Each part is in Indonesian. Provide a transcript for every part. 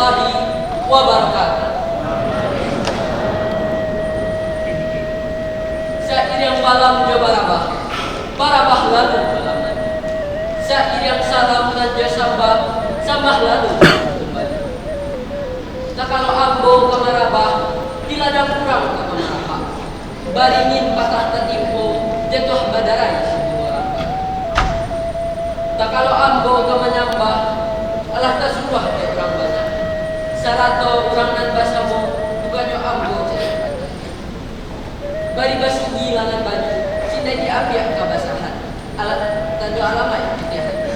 warahmatullahi wabarakatuh. Syair yang malam jabarabah, barabah lalu malam lagi. Syair yang salam naja sambah lalu kembali. Tak kalau ambo kamarabah, di ladang kurang kamarabah. Baringin patah tertimpo, jatuh badarai sebuah rambat. Tak kalau ambo kamanyambah, alah tak suruh ya orang banyak. Sarato orang nan basamu, bukannya ambo cerita. Bari basugi langan baju, cinta diambil kebasahan. Alat tanda alamai di hati.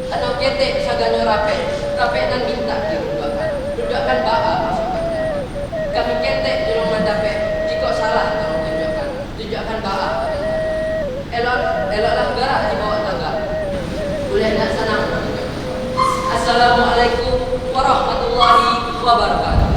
Anak ketek saganyo rape nan minta dirudakan ba'a masukkannya. Kami ketek tolong mendape, jika salah tolong tunjukkan ba'a. Eloklah gerak di bawah tangga. Boleh nak senang. Assalamualaikum warahmatullahi wabarakatuh.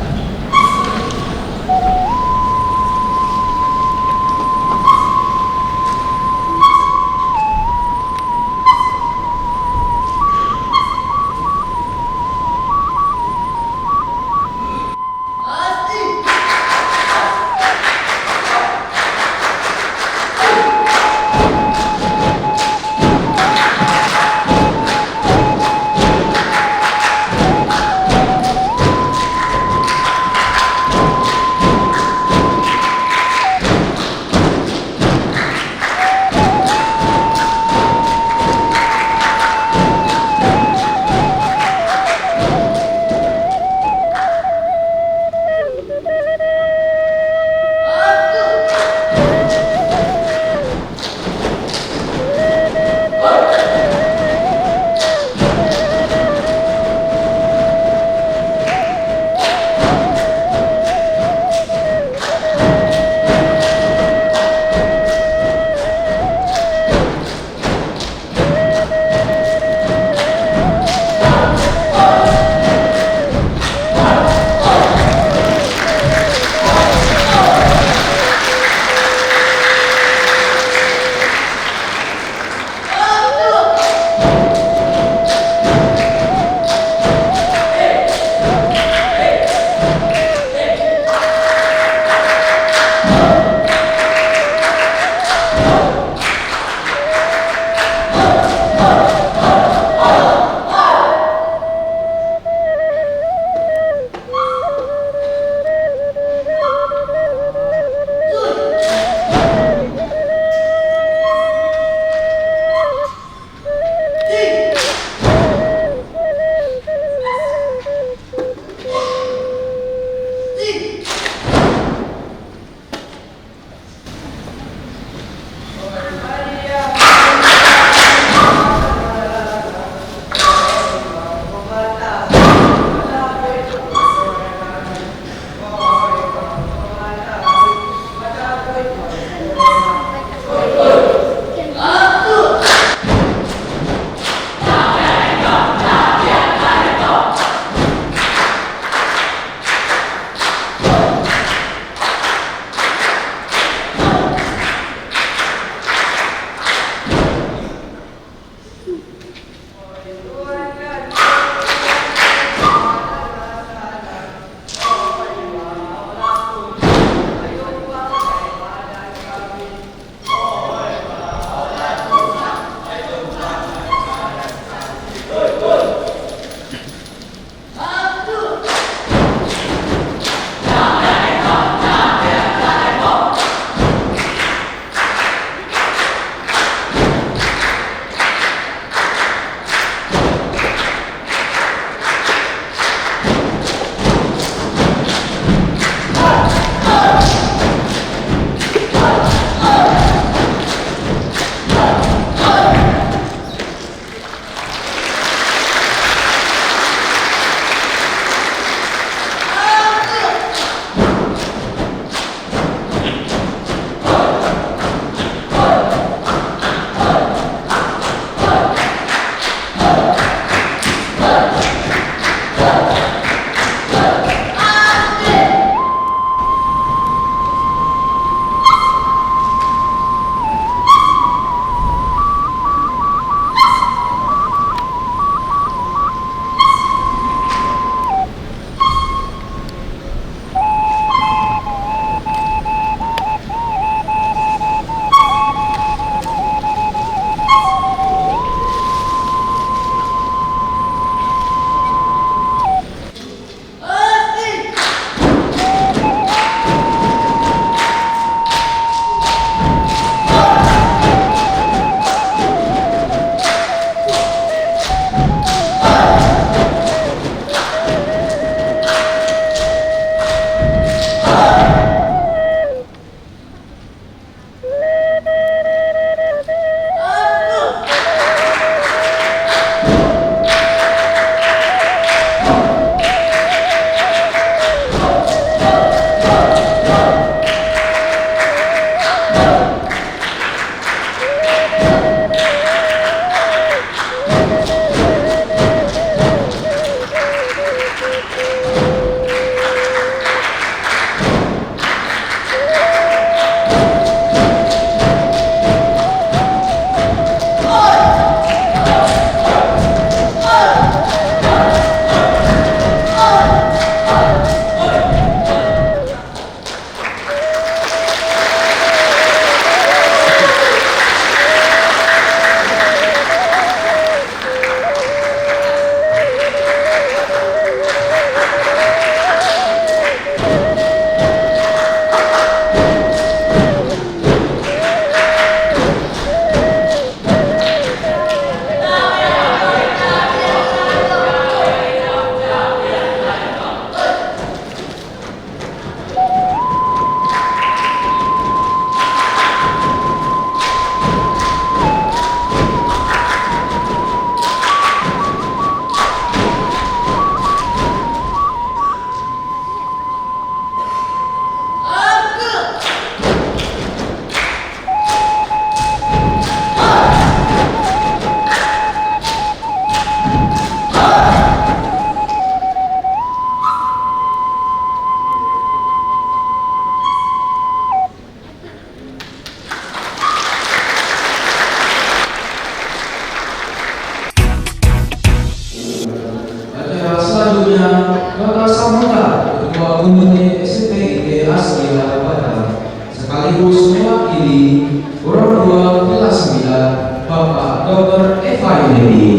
Alumni SMPIT Asia Barat sekaligus mewakili orang tua kelas 9 Bapak Dr. Eva Yunedi.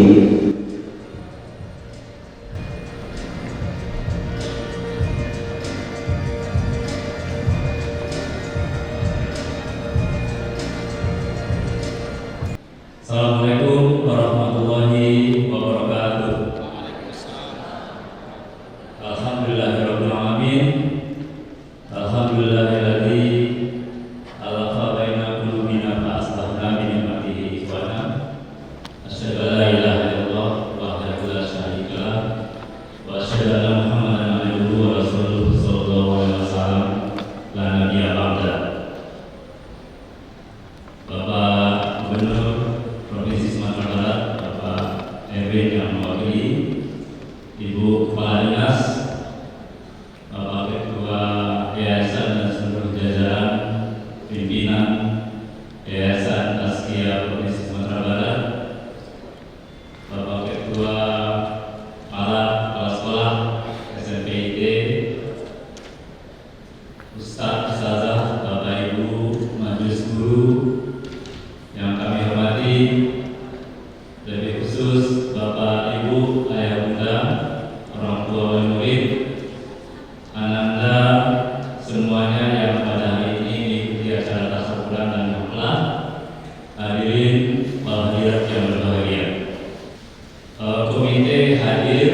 Assalamualaikum warahmatullahi wabarakatuh. Alhamdulillahirabbil alamin. Alhamdulillahilladzi alaqa baina qulubina fa aslahna bi ni'matihi ikhwana. Asyhadu an la ilaha illallah wahdahu la syarika lah wa asyhadu anna Muhammadan abduhu wa rasuluhu sallallahu alaihi wasallam la nabiyya ba'da. Bapak Gubernur Provinsi Sumatera Barat, Bapak Erwin yang mewakili, Ibu Kepala Dinas, Bapak Ketua Yayasan dan seluruh jajaran pimpinan Yayasan Tazkiyah Provinsi Sumatera Barat, Bapak Ketua Kepala Sekolah SMPIT, Ustadz, Ustazah, Bapak Ibu, Majelis Guru yang kami hormati, lebih khusus Bapak Ibu, Ayah Bunda, orang tua wali murid, Ananda, semuanya yang pada hari ini mengikuti acara tasawuran dan akhlak, hadirin wal hadirat yang berbahagia. Komite hadir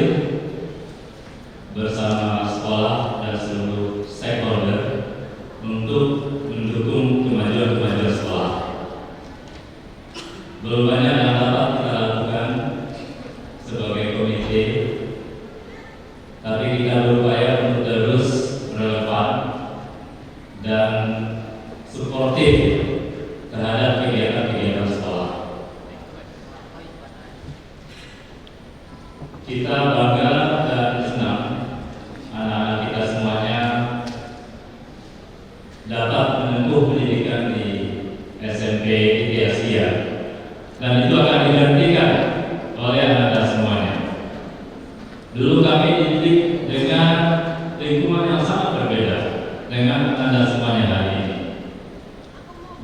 bersama sekolah dan seluruh stakeholder untuk mendukung kemajuan sekolah. Belum banyak yang dapat kita lakukan sebagai komite, tapi kita berupaya untuk terus relevan dan suportif terhadap kegiatan-kegiatan sekolah. Kita bangga dan senang anak-anak kita semuanya dapat menempuh pendidikan di SMP ITB Asia. Dan itu akan digantikan oleh Anda semuanya. Dulu kami dididik dengan lingkungan yang sangat berbeda dengan Anda semuanya hari ini.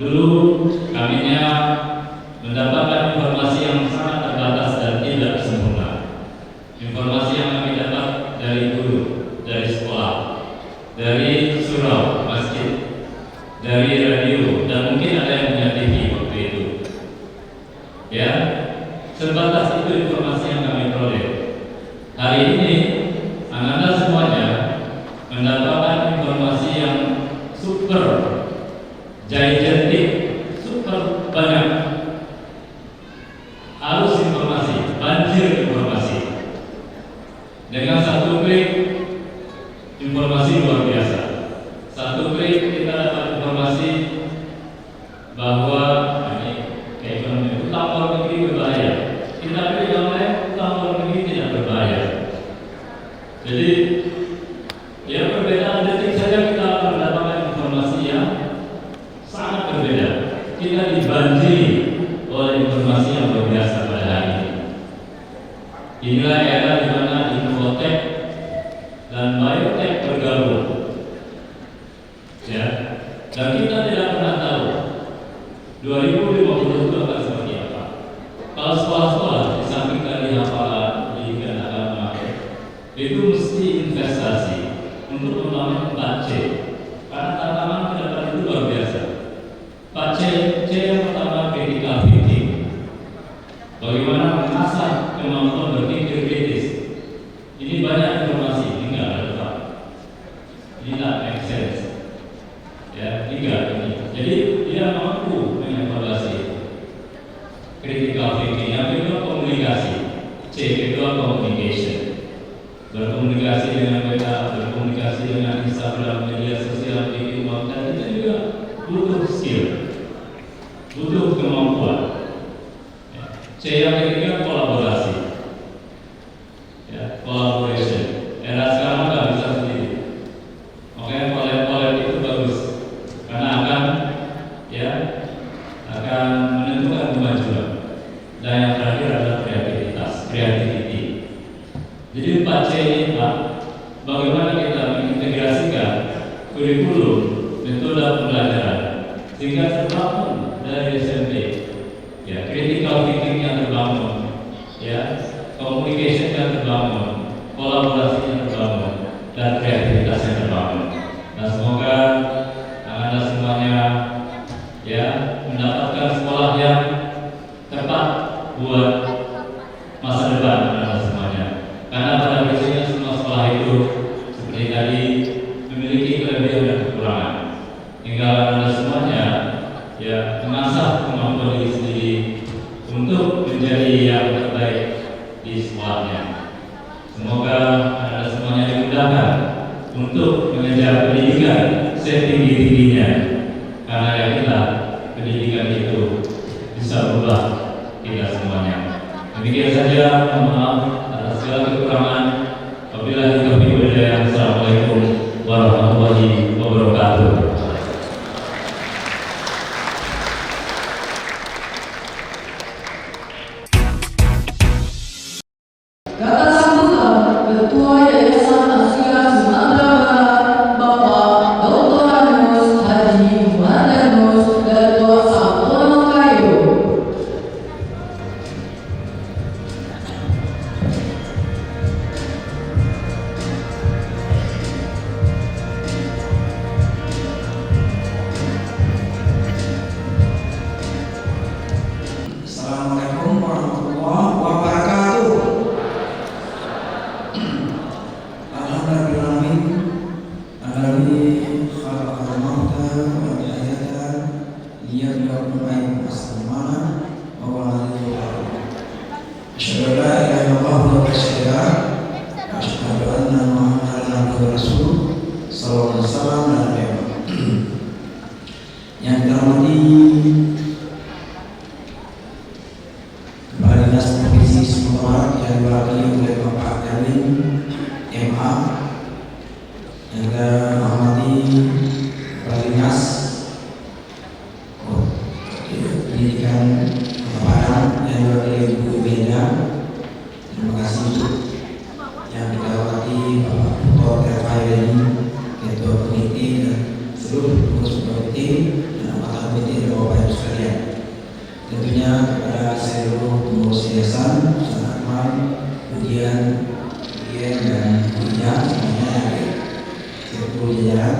Dulu kaminya mendapatkan informasi yang sangat terbatas dan tidak sempurna. Informasi yang kami dapat dari guru, dari sekolah, dari surau, masjid, dari radio, dan mungkin ada yang punya TV waktu itu. Ya, sebatas itu informasi yang kami peroleh. Hari ini, anak-anak semuanya mendapatkan informasi yang super gigantic, super banyak. Arus informasi, banjir informasi. Dengan satu klik, informasi luar biasa. Satu klik kita dapat informasi bahwa ekonomi utang luar negeri berbahaya. Kita pilih yang lain, utang luar negeri tidak berbahaya. Jadi, ya perbedaan detik saja kita akan mendapatkan informasi yang sangat berbeda. Kita dibanjiri oleh informasi yang luar biasa pada hari ini. Inilah era di mana infotek dan biotek bergabung. Ya, dan kita tidak pernah tahu 2050 itu akan seperti apa. Kalau sekolah-sekolah di samping tadi hafalan, pendidikan agama, itu mesti investasi untuk membangun 4C. Karena tantangan ke depan itu luar biasa. 4C, C yang pertama critical thinking. Bagaimana mengasah kemampuan berpikir kritis. Ini banyak informasi, ini nggak relevan. Ini tidak make sense. Ya, tiga ini. Jadi dia mampu mengevaluasi critical thinking. Yang kedua komunikasi. C kedua communication. Berkomunikasi dengan mereka, berkomunikasi dengan Instagram, media sosial, di rumah, dan kita juga butuh skill, butuh kemampuan. C yang ketiga kolaborasi. Ya, collaboration. Era sekarang nggak bisa sendiri. Makanya collab itu bagus karena akan menentukan kemajuan. Dan yang terakhir adalah kreativitas, creativity. Jadi 4C ini Pak, bagaimana kita mengintegrasikan kurikulum, metode pembelajaran sehingga terbangun dari SMP, ya, critical thinking yang terbangun, ya, communication yang terbangun, kolaborasi yang terbangun, dan kreativitas yang terbangun. Dan semoga anak-anak semuanya, ya, mendapatkan sekolah yang tepat buat masa depan anak-anak semuanya. Karena pada prinsipnya semua sekolah itu seperti tadi memiliki kelebihan dan kekurangan. Tinggal anak-anak semuanya, ya, mengasah kemampuan diri sendiri untuk menjadi yang terbaik di sekolahnya. Semoga anak-anak semuanya dimudahkan untuk mengejar pendidikan setinggi-tingginya, karena yakinlah pendidikan itu bisa berubah kita semuanya. Demikian saja, mohon maaf atas segala kekurangan. Wabillahi taufiq wal hidayah. Assalamualaikum warahmatullahi wabarakatuh. Kata sambutan Ketua Yayasan Asia Sumatera Barat, Bapak Dr. Anus Haji Muhammad Ketua Sabtono Kayu. Assalamualaikum warahmatullahi wabarakatuh. Alhamdulillahirrahmanirrahim. Alladzi khalaqal mauta wal hayata liyabluwakum ayyukum ahsanu amala wa huwa al-'aliyyul qadir. Asyhadu an la ilaha illallah wa asyhadu anna Muhammadan abduhu wa rasuluh sallallahu alaihi wasallam. Yang terhormati Kepala Dinas Provinsi Sumatera Barat yang diwakili oleh Bapak Erwin MA, yang saya hormati Kepala Dinas Pendidikan Kota Padang yang diwakili Bu Beda. Terima kasih. Yang kita hormati Bapak Dr. FIN, Ketua Komite dan seluruh pengurus komite dan anggota komite dan Bapak Ibu sekalian. Tentunya kepada seluruh pengurus yayasan, Ustaz Akmal, Ujian, dan Ujian, semuanya seluruh jajaran,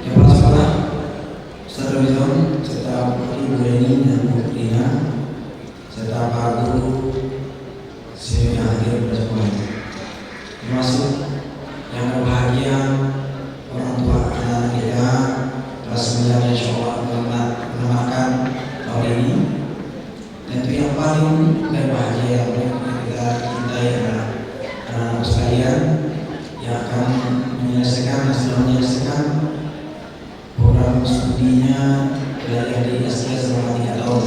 kepala sekolah, Ustaz Rizwan, serta Ibu Reni dan Bu Rina, serta para guru semua yang hadir pada sekolah, termasuk yang berbahagia orang tua anak kita kelas 9 insyaallah menamatkan tahun ini. Dan itu yang paling berbahagia yang kita cintai adalah anak-anak sekalian yang akan menyelesaikan program studinya belajar di SK selama 3 tahun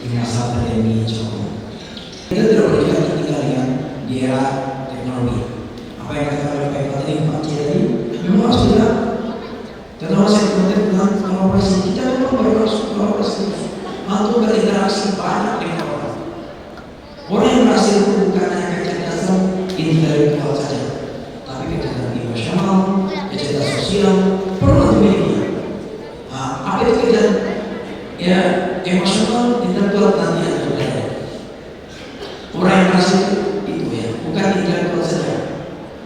di masa pandemi insyaallah. Kita tidak boleh ditinggalkan di era teknologi. Apa yang kata Pak Cik tadi memang harus tidak. Karena saya komentar tentang kolaborasi, kita memang berkolaborasi, mampu berinteraksi banyak dengan orang. Orang yang berhasil itu bukan hanya kecerdasan intelektual saja, tapi kecerdasan emosional, kecerdasan sosial, perlu dimiliki. Apa itu kecerdasan? Ya, emosional, intelektual nanti ada belajar. Orang yang berhasil itu ya, bukan intelektual saja,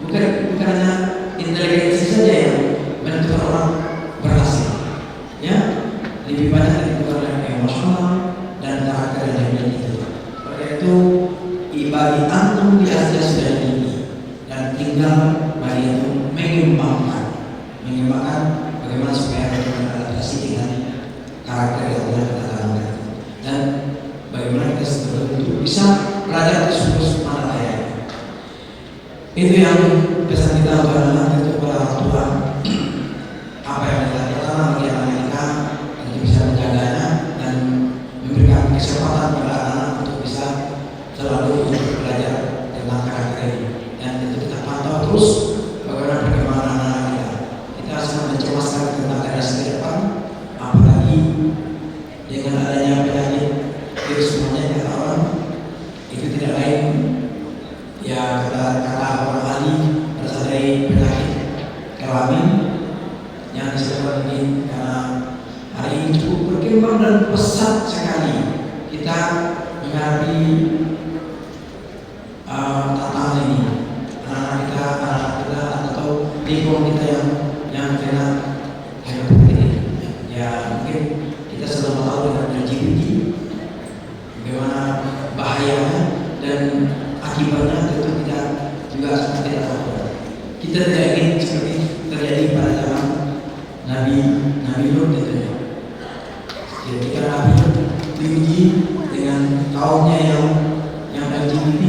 bukan hanya inteligensi saja yang menentukan orang berhasil, ya, lebih banyak ditentukan dengan emosional dan karakter yang dimiliki itu. Oleh itu, bagi antum di Asia sudah tinggi dan tinggal bagi itu mengembangkan bagaimana supaya beradaptasi dengan karakter yang telah kita tanamkan dan bagaimana kita sebetulnya bisa belajar di seluruh mata daya. Itu yang pesan kita untuk anak-anak itu kepada orang tua. Apa yang kita tanam bagi anak kita untuk bisa menjaganya dan memberikan kesempatan kepada anak untuk bisa selalu belajar tentang karakter ini. Dan itu kita pantau terus bagaimana perkembangan anak-anak kita. Kita sangat mencemaskan tentang generasi ke depan, apalagi dengan adanya penyakit virus semuanya kita tahu itu tidak lain ya kata orang saya ingin karena hari ini cukup berkembang dan pesat sekali kita menghadapi tantangan ini. Anak-anak kita atau lingkungan kita yang kena COVID ini. Ya mungkin kita sudah tahu dengan LGBT bagaimana bahayanya dan akibatnya tentu kita juga semua tidak tahu. Kita tidak ingin seperti terjadi pada zaman Nabi Lut tentunya. Ketika Nabi Lut diuji dengan kaumnya yang LGBT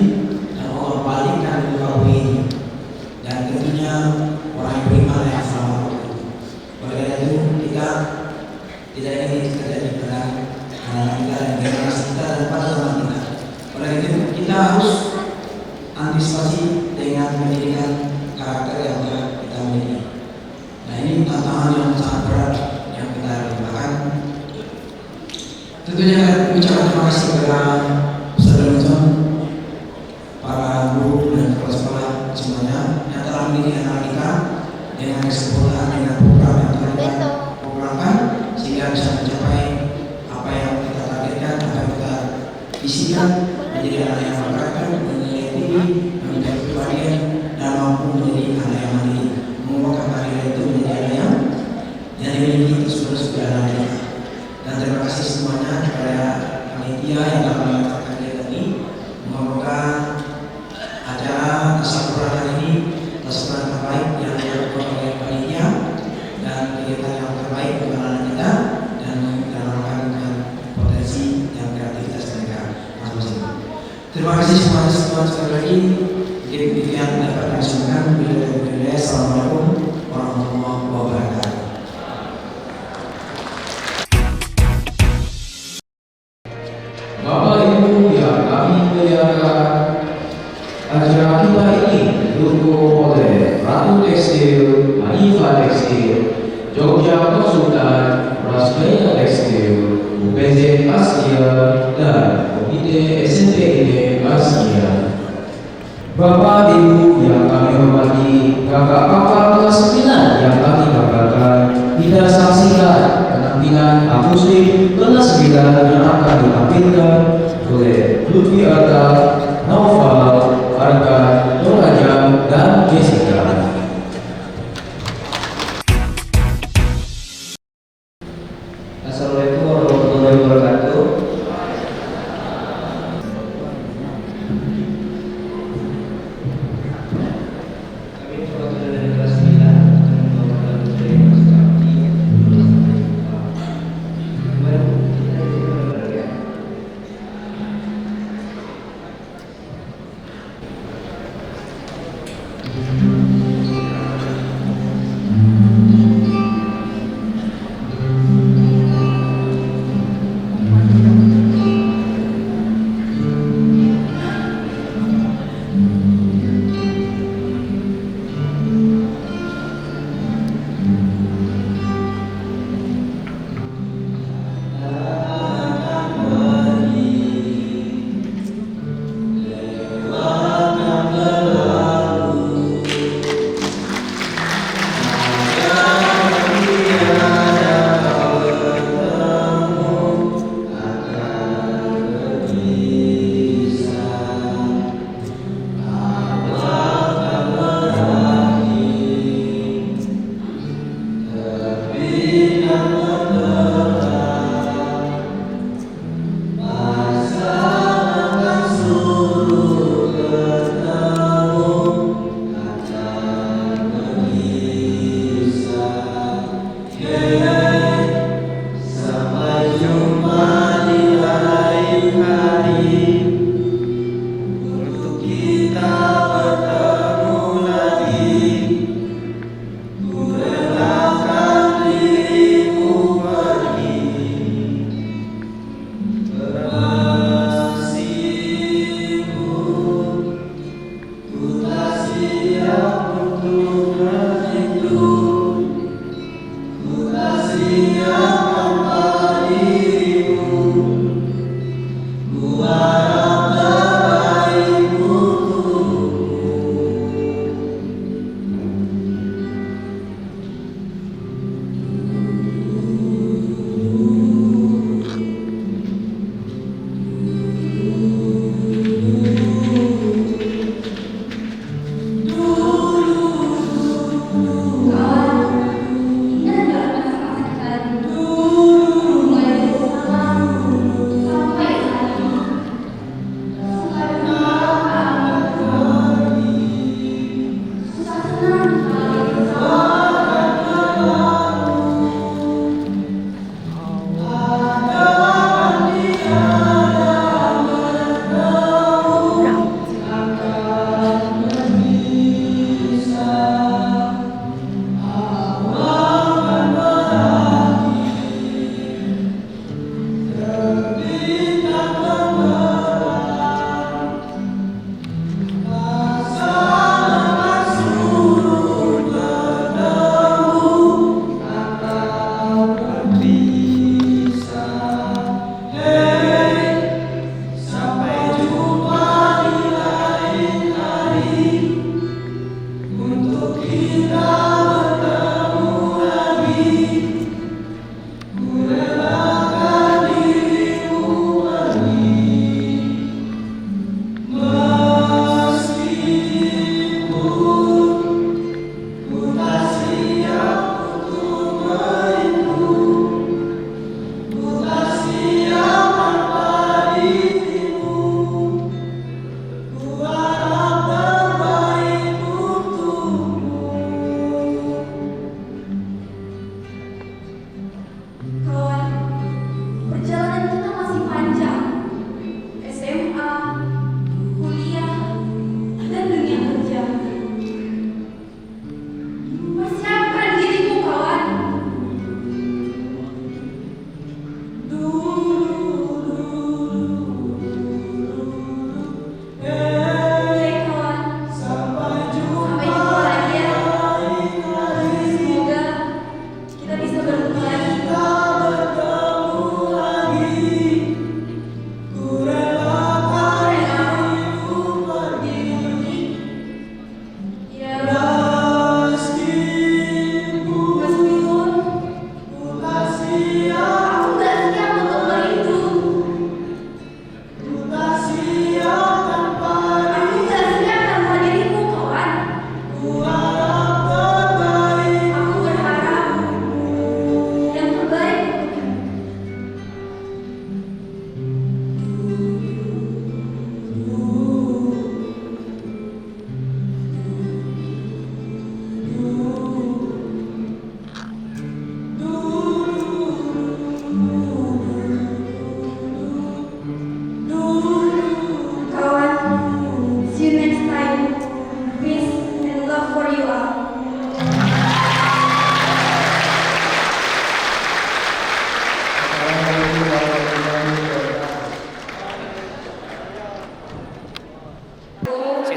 dan Allah balikkan ke kaum ini, dan tentunya orang yang beriman yang selamat. Oleh karena itu kita tidak ingin terjadi pada anak kita dan generasi kita dan pada zaman kita. Oleh itu kita harus antisipasi dengan pendidikan karakter yang kita miliki. Nah ini tantangan yang sangat berat yang kita limpahkan. Tentunya ucapan terima kasih kepada Saudara Johnson, para guru dan kepala sekolah semuanya yang telah mendidik anak kita dengan kesempurnaan dengan program yang telah kita programkan sehingga bisa mencapai apa yang kita targetkan, apa yang kita visikan menjadi anak yang berbakat, menjadi tinggi, menjadi kepribadian dan mampu menjadi anak yang mandiri, mengubahkan karir itu menjadi anak yang dimiliki sudah anak. Dan terima kasih semuanya kepada panitia yang telah melakukan kegiatan ini. Semoga acara tasawuran ini tasawuran terbaik yang dilakukan oleh panitia dan kegiatan yang terbaik untuk anak kita dan mengenalkan potensi dan kreativitas mereka masing-masing. Terima kasih semuanya sekali lagi. Mungkin demikian dapat kami sampaikan. Assalamualaikum warahmatullahi wabarakatuh. Bapak Ibu yang kami muliakan, acara kita ini didukung oleh Ratu Tekstil, Hanifah Tekstil, Jogja Konsultan, Rasmaya Tekstil, UPZ Asia, dan Komite SNPID Asia. Bapak Ibu yang kami hormati, kakak-kakak kelas 9 yang kami banggakan, kita saksikan penampilan akustik kelas 9 yang akan ditampilkan oleh Lutfi Arta, Naufal, Arka, Toraja, dan Jessica. Assalamualaikum warahmatullahi wabarakatuh. Kami perwakilan dari kelas 9 akan membawakan materi prestasi. Kemarin kita benar-benar ya.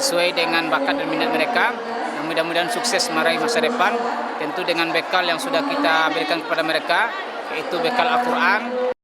sesuai dengan bakat dan minat mereka. Dan mudah-mudahan sukses meraih masa depan, tentu dengan bekal yang sudah kita berikan kepada mereka, yaitu bekal Al-Quran.